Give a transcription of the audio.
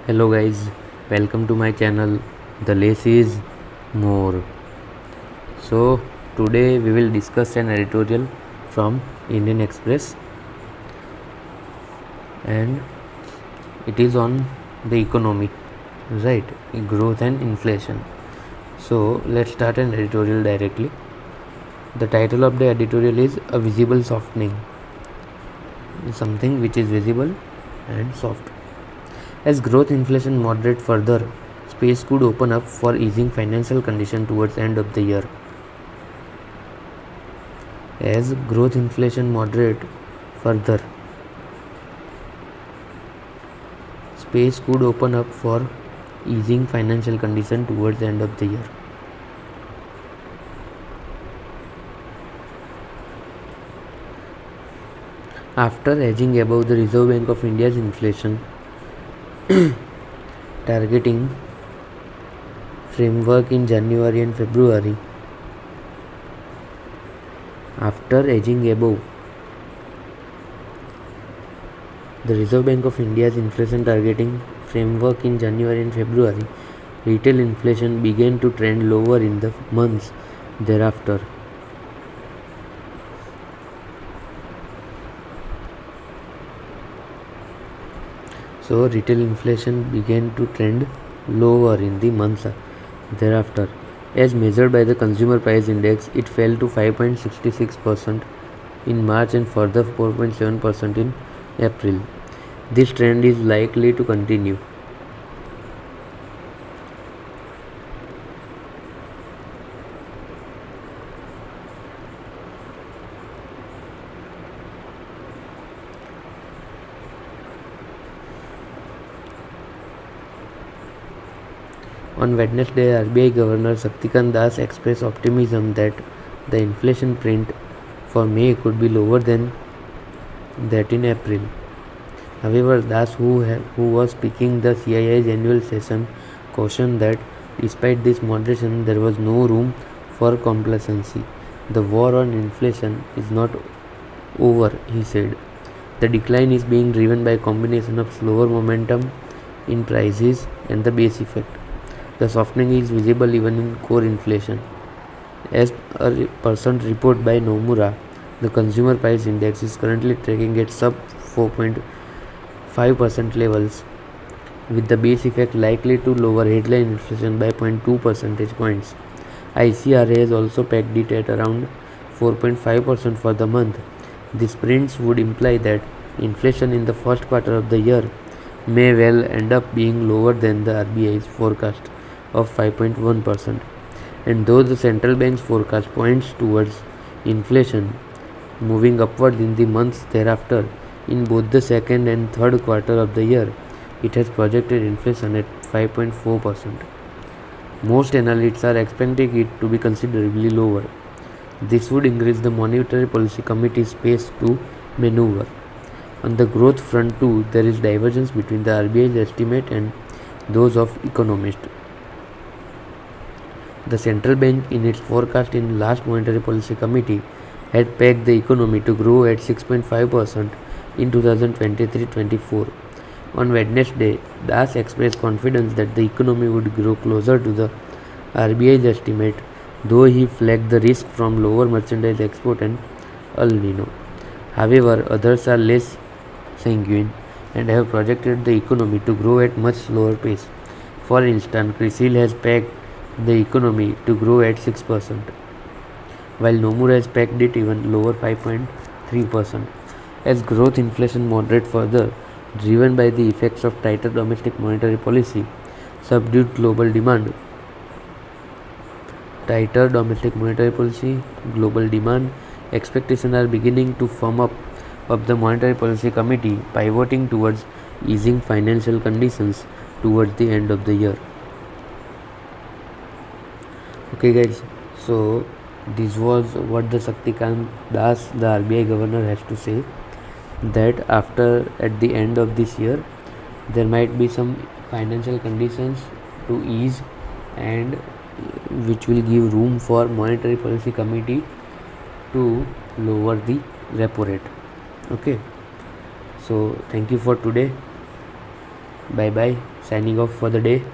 Hello guys, welcome to my channel. The less is more. So today we will discuss an editorial from Indian Express, and it is on the economy, right? Growth and inflation. So let's start an editorial directly. The title of the editorial is A Visible Softening. Something which is visible and soft. As growth inflation moderate further, space could open up for easing financial condition towards the end of the year. As growth inflation moderate further, space could open up for easing financial condition towards the end of the year. After edging above the Reserve Bank of India's inflation targeting framework in January and February, after edging above the Reserve Bank of India's inflation targeting framework in January and February, retail inflation began to trend lower in the months thereafter. So retail inflation began to trend lower in the months thereafter. As measured by the Consumer Price Index, it fell to 5.66% in March and further 4.7% in April. This trend is likely to continue. On Wednesday, RBI Governor Shaktikant Das expressed optimism that the inflation print for May could be lower than that in April. However, Das, who was speaking the CII's annual session, cautioned that despite this moderation, there was no room for complacency. The war on inflation is not over, he said. The decline is being driven by a combination of slower momentum in prices and the base effect. The softening is visible even in core inflation. As a recent report by Nomura, the Consumer Price Index is currently tracking at sub 4.5% levels, with the base effect likely to lower headline inflation by 0.2 percentage points. ICRA has also pegged it at around 4.5% for the month. These prints would imply that inflation in the first quarter of the year may well end up being lower than the RBI's forecast of 5.1%. And though the central bank's forecast points towards inflation moving upward in the months thereafter, in both the second and third quarter of the year, it has projected inflation at 5.4%. Most analysts are expecting it to be considerably lower. This would increase the Monetary Policy Committee's space to maneuver. On the growth front too, there is divergence between the RBI's estimate and those of economists. The central bank, in its forecast in last Monetary Policy Committee, had pegged the economy to grow at 6.5% in 2023-24. On Wednesday, Das expressed confidence that the economy would grow closer to the RBI's estimate, though he flagged the risk from lower merchandise export and El Nino. However, others are less sanguine and have projected the economy to grow at much slower pace. For instance, CRISIL has pegged the economy to grow at 6%, while Nomura has pegged it even lower 5.3%. As growth inflation moderate further, driven by the effects of tighter domestic monetary policy, subdued global demand, global demand expectations are beginning to firm up of the Monetary Policy Committee, pivoting towards easing financial conditions towards the end of the year. Okay guys, so this was what the Shaktikant Das, the RBI governor, has to say, that at the end of this year there might be some financial conditions to ease, and which will give room for Monetary Policy Committee to lower the repo rate. Okay, so thank you for today. Bye bye. Signing off for the day.